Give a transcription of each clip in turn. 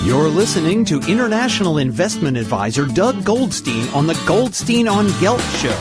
You're listening to international investment advisor Doug Goldstein on the Goldstein On Gelt Show,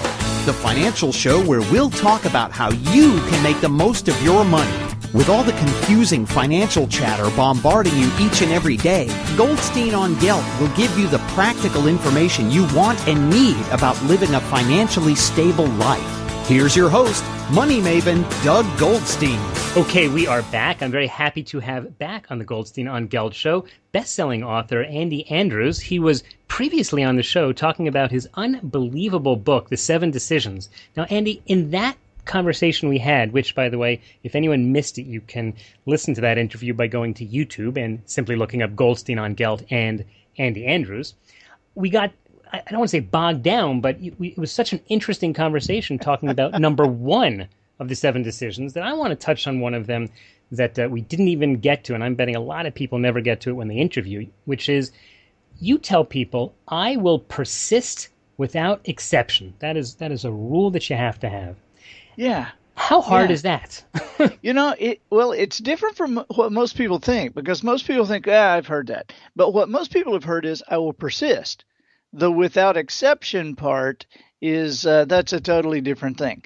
the financial show where we'll talk about how you can make the most of your money. With all the confusing financial chatter bombarding you each and every day, Goldstein On Gelt will give you the practical information you want and need about living a financially stable life. Here's your host, money maven Doug Goldstein. Okay, we are back. I'm very happy to have back on the Goldstein On Gelt Show best-selling author Andy Andrews. He was previously on the show talking about his unbelievable book, The 7 Decisions. Now, Andy, in that conversation we had, which, by the way, if anyone missed it, you can listen to that interview by going to YouTube and simply looking up Goldstein On Gelt and Andy Andrews. We got, I don't want to say bogged down, but it was such an interesting conversation talking about number one of the 7 decisions that I want to touch on one of them that we didn't even get to, and I'm betting a lot of people never get to it when they interview, which is you tell people, I will persist without exception. That is a rule that you have to have. Yeah. How hard is that? It's different from what most people think, because most people think, I've heard that. But what most people have heard is, I will persist. The without exception part is that's a totally different thing.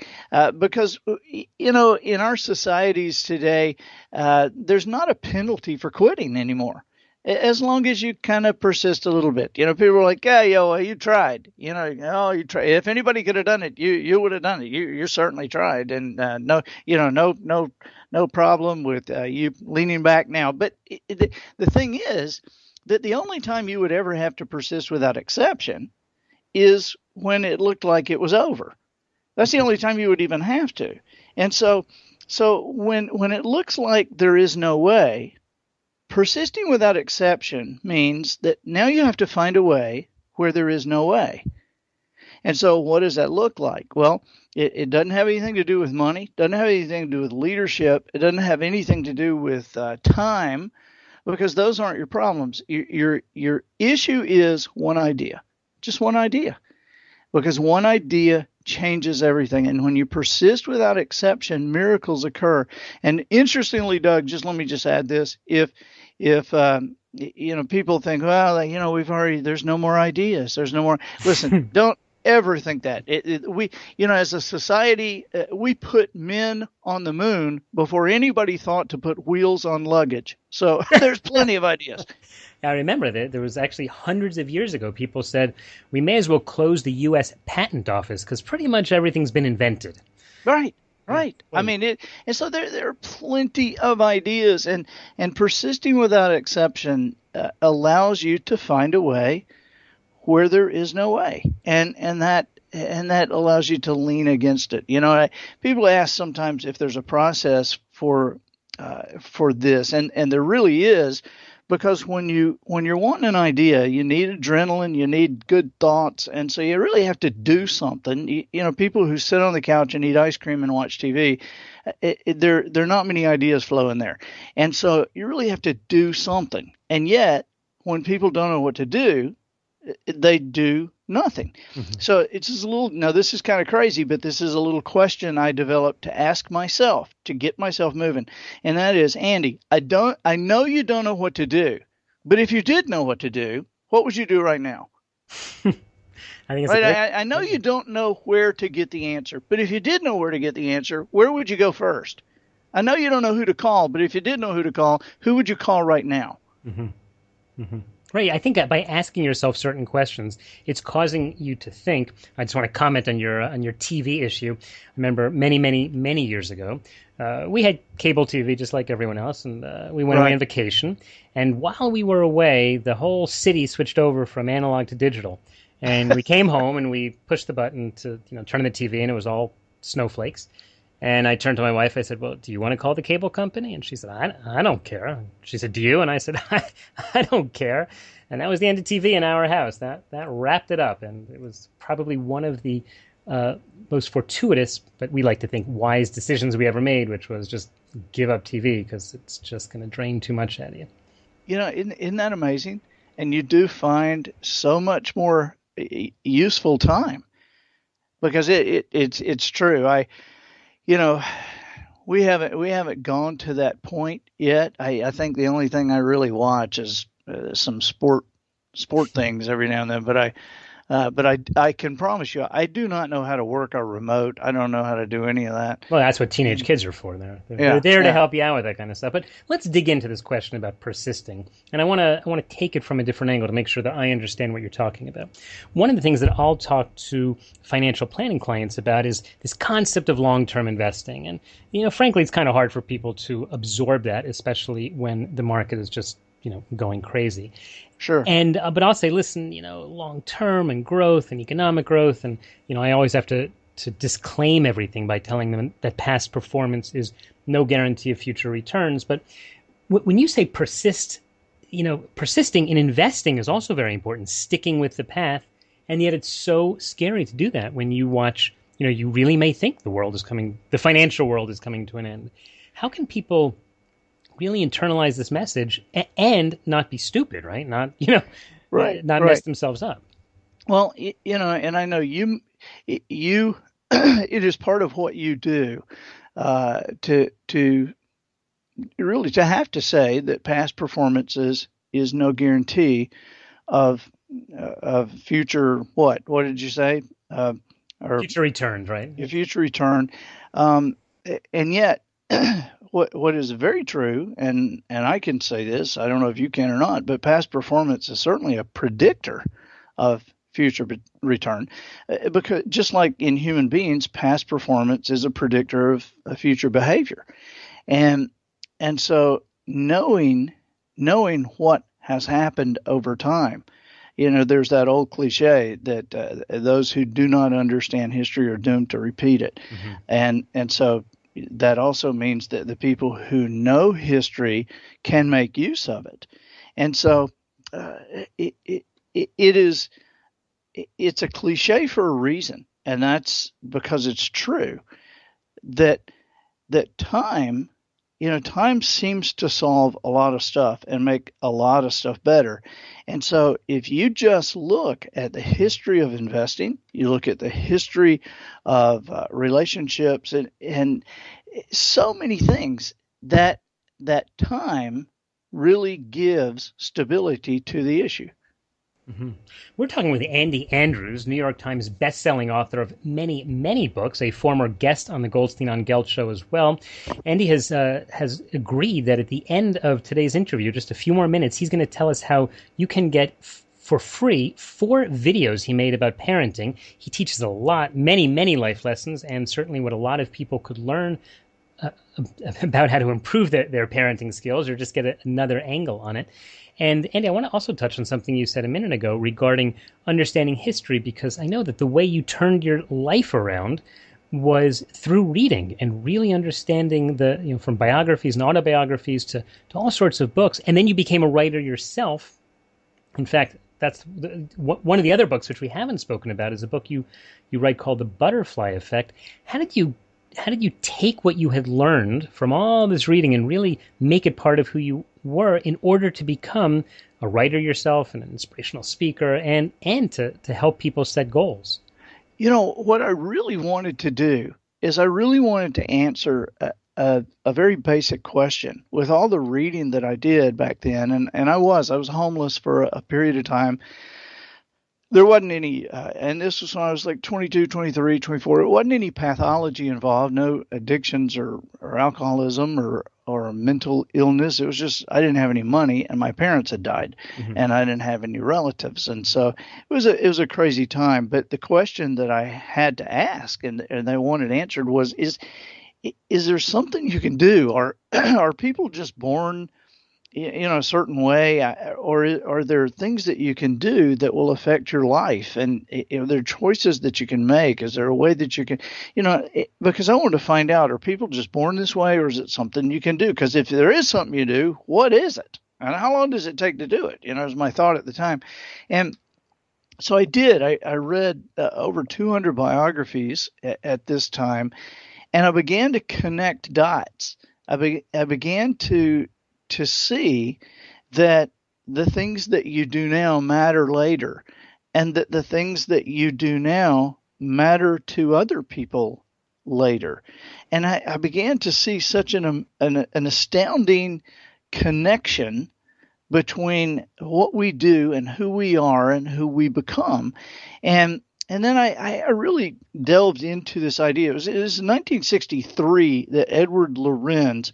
Because, in our societies today, there's not a penalty for quitting anymore, as long as you kind of persist a little bit. People are like, you tried. You tried. If anybody could have done it, you would have done it. You certainly tried, and no problem with you leaning back now. But the thing is that the only time you would ever have to persist without exception is when it looked like it was over. That's the only time you would even have to. And so when it looks like there is no way, persisting without exception means that now you have to find a way where there is no way. And so what does that look like? Well, it doesn't have anything to do with money, doesn't have anything to do with leadership, it doesn't have anything to do with time, because those aren't your problems. Your issue is one idea, just one idea, because one idea changes everything. And when you persist without exception, miracles occur. And interestingly, Doug, let me add this: if people think, there's no more ideas, there's no more. Listen, don't ever think that. We as a society, we put men on the moon before anybody thought to put wheels on luggage. So there's plenty of ideas. I remember that there was actually hundreds of years ago, people said, we may as well close the U.S. Patent Office because pretty much everything's been invented. Right. I mean, and so there are plenty of ideas, and persisting without exception allows you to find a way where there is no way, and that allows you to lean against it. People ask sometimes if there's a process for this, and there really is. Because when you're wanting an idea, you need adrenaline, you need good thoughts, and so you really have to do something. People who sit on the couch and eat ice cream and watch TV, there are not many ideas flowing there, and so you really have to do something. And yet, when people don't know what to do, they do nothing. Mm-hmm. So it's just now this is kind of crazy, but this is a little question I developed to ask myself to get myself moving. And that is, Andy, I know you don't know what to do, but if you did know what to do, what would you do right now? I think it's I know you don't know where to get the answer, but if you did know where to get the answer, where would you go first? I know you don't know who to call, but if you did know who to call, who would you call right now? Mm-hmm. Mm-hmm. Right. I think that by asking yourself certain questions, it's causing you to think. I just want to comment on your TV issue. I remember many years ago, we had cable TV just like everyone else, and we went away on vacation. And while we were away, the whole city switched over from analog to digital. And we came home and we pushed the button to turn on the TV, and it was all snowflakes. And I turned to my wife. I said, well, do you want to call the cable company? And she said, I don't care. She said, do you? And I said, I don't care. And that was the end of TV in our house. That wrapped it up. And it was probably one of the most fortuitous, but we like to think wise decisions we ever made, which was just give up TV because it's just going to drain too much out of you. Isn't that amazing? And you do find so much more useful time because it's true. We haven't gone to that point yet. I think the only thing I really watch is some sport things every now and then, but I can promise you, I do not know how to work a remote. I don't know how to do any of that. Well, that's what teenage kids are for. They're there to help you out with that kind of stuff. But let's dig into this question about persisting. And I want to take it from a different angle to make sure that I understand what you're talking about. One of the things that I'll talk to financial planning clients about is this concept of long-term investing. And, frankly, it's kind of hard for people to absorb that, especially when the market is just, going crazy. Sure. And but I'll say, listen, long term and growth and economic growth, and I always have to disclaim everything by telling them that past performance is no guarantee of future returns. But when you say persist, persisting in investing is also very important. Sticking with the path, and yet it's so scary to do that when you watch. You really may think the financial world is coming to an end. How can people really internalize this message and not be stupid, right? Not, mess themselves up. Well, and I know you, it is part of what you do, to really to have to say that past performance is no guarantee of future, what did you say? Or future returns, right? Future return. And yet, what is very true, and I can say this, I don't know if you can or not, but past performance is certainly a predictor of future return, because just like in human beings, past performance is a predictor of future behavior, and so knowing what has happened over time. There's that old cliche that those who do not understand history are doomed to repeat it, and so. That also means that the people who know history can make use of it, and so it's a cliche for a reason, and that's because it's true that time seems to solve a lot of stuff and make a lot of stuff better. And so if you just look at the history of investing, you look at the history of relationships and so many things, that time really gives stability to the issue. Mm-hmm. We're talking with Andy Andrews, New York Times bestselling author of many, many books, a former guest on the Goldstein On Gelt Show as well. Andy has agreed that at the end of today's interview, just a few more minutes, he's going to tell us how you can get for free 4 videos he made about parenting. He teaches a lot, many, many life lessons, and certainly what a lot of people could learn about how to improve their parenting skills or just get another angle on it. And Andy, I want to also touch on something you said a minute ago regarding understanding history, because I know that the way you turned your life around was through reading and really understanding from biographies and autobiographies to all sorts of books. And then you became a writer yourself. In fact, that's one of the other books which we haven't spoken about is a book you write called The Butterfly Effect. How did you take what you had learned from all this reading and really make it part of who you were in order to become a writer yourself and an inspirational speaker and to help people set goals? What I really wanted to do is I really wanted to answer a very basic question. With all the reading that I did back then, and I was homeless for a period of time. There wasn't any, and this was when I was like 22, 23, 24. It wasn't any pathology involved, no addictions or alcoholism or mental illness. It was just I didn't have any money, and my parents had died, and I didn't have any relatives, and so it was a crazy time. But the question that I had to ask, and they wanted answered, was is there something you can do, or are people just born a certain way, or are there things that you can do that will affect your life? And are there choices that you can make? Is there a way that you can, because I want to find out, are people just born this way, or is it something you can do? Because if there is something you do, what is it? And how long does it take to do it? Was my thought at the time. And so I did. I read over 200 biographies at this time, and I began to connect dots. I began to see that the things that you do now matter later, and that the things that you do now matter to other people later. And I began to see such an astounding connection between what we do and who we are and who we become. And then I really delved into this idea. It was 1963 that Edward Lorenz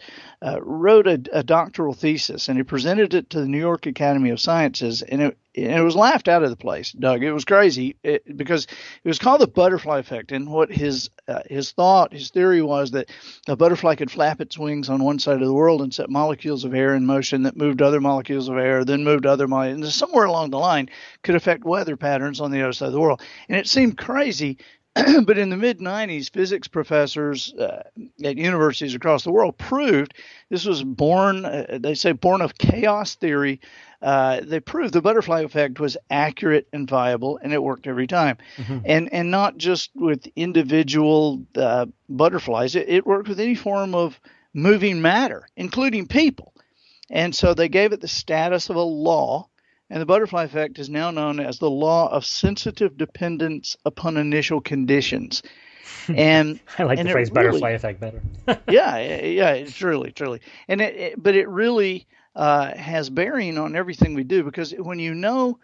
wrote a doctoral thesis, and he presented it to the New York Academy of Sciences, and it was laughed out of the place, Doug. It was crazy because it was called the butterfly effect. And what his theory was that a butterfly could flap its wings on one side of the world and set molecules of air in motion that moved other molecules of air, then moved other molecules, and somewhere along the line could affect weather patterns on the other side of the world. And it seemed crazy. But in the mid-90s, physics professors at universities across the world proved this was born of chaos theory. They proved the butterfly effect was accurate and viable, and it worked every time. Mm-hmm. And not just with individual butterflies. It worked with any form of moving matter, including people. And so they gave it the status of a law. And the butterfly effect is now known as the law of sensitive dependence upon initial conditions. And I like the phrase butterfly effect better. yeah, truly. But it really has bearing on everything we do, because when you know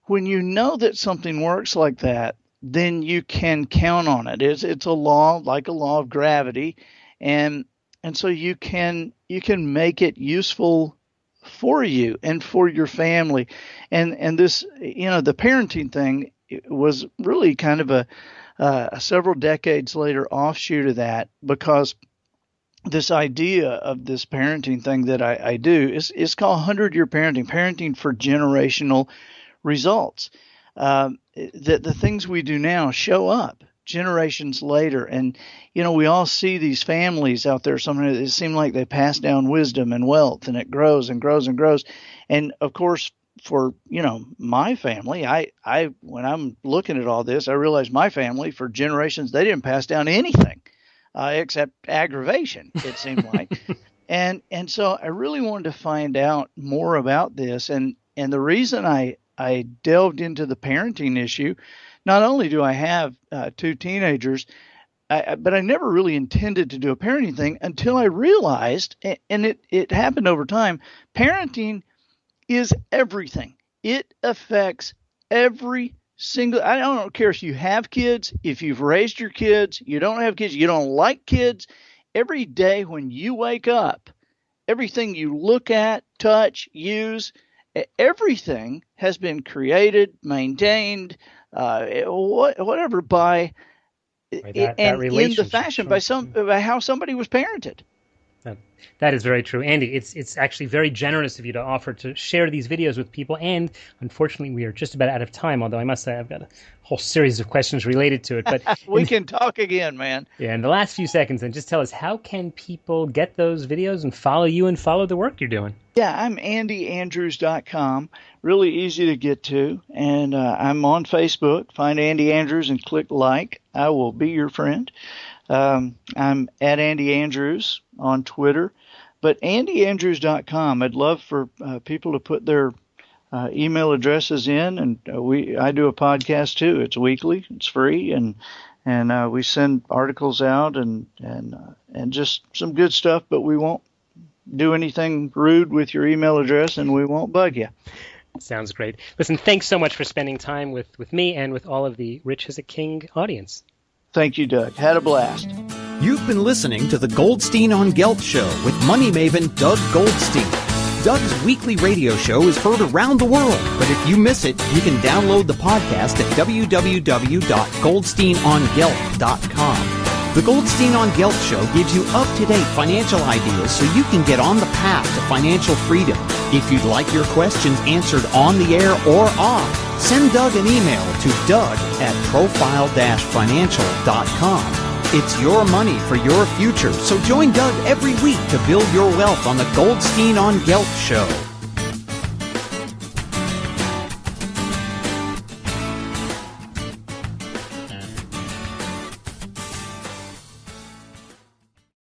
that something works like that, then you can count on it. It's a law, like a law of gravity, and so you can make it useful for you and for your family. And this, the parenting thing was really kind of a several decades later offshoot of that, because this idea of this parenting thing that I do is called 100-year parenting for generational results. The things we do now show up generations later. And, we all see these families out there. Sometimes it seems like they pass down wisdom and wealth, and it grows and grows and grows. And of course, for, my family, I when I'm looking at all this, I realize my family, for generations, they didn't pass down anything except aggravation, it seemed like. And so I really wanted to find out more about this. And the reason I delved into the parenting issue, not only do I have two teenagers, but I never really intended to do a parenting thing until I realized, and it happened over time, parenting is everything. It affects every single, I don't care if you have kids, if you've raised your kids, you don't have kids, you don't like kids. Every day when you wake up, everything you look at, touch, use, everything has been created, maintained, whatever, by that and in the fashion by how somebody was parented. That is very true, Andy. It's actually very generous of you to offer to share these videos with people. And unfortunately, we are just about out of time. Although I must say, I've got a whole series of questions related to it. But we can talk again, man. Yeah, in the last few seconds, then just tell us, how can people get those videos and follow you and follow the work you're doing? Yeah, I'm AndyAndrews.com. Really easy to get to, and I'm on Facebook. Find Andy Andrews and click like. I will be your friend. I'm at Andy Andrews on Twitter, but AndyAndrews.com. I'd love for people to put their email addresses in, and I do a podcast too. It's weekly, it's free, and we send articles out and just some good stuff. But we won't do anything rude with your email address, and we won't bug you. Sounds great. Listen, thanks so much for spending time with me and with all of the Rich as a King audience. Thank you, Doug. Had a blast. You've been listening to the Goldstein On Gelt Show with money maven Doug Goldstein. Doug's weekly radio show is heard around the world, but if you miss it, you can download the podcast at www.goldsteinongelt.com. The Goldstein On Gelt Show gives you up-to-date financial ideas so you can get on the path to financial freedom. If you'd like your questions answered on the air or off, send Doug an email to doug@profile-financial.com. It's your money for your future, so join Doug every week to build your wealth on the Goldstein On Gelt Show.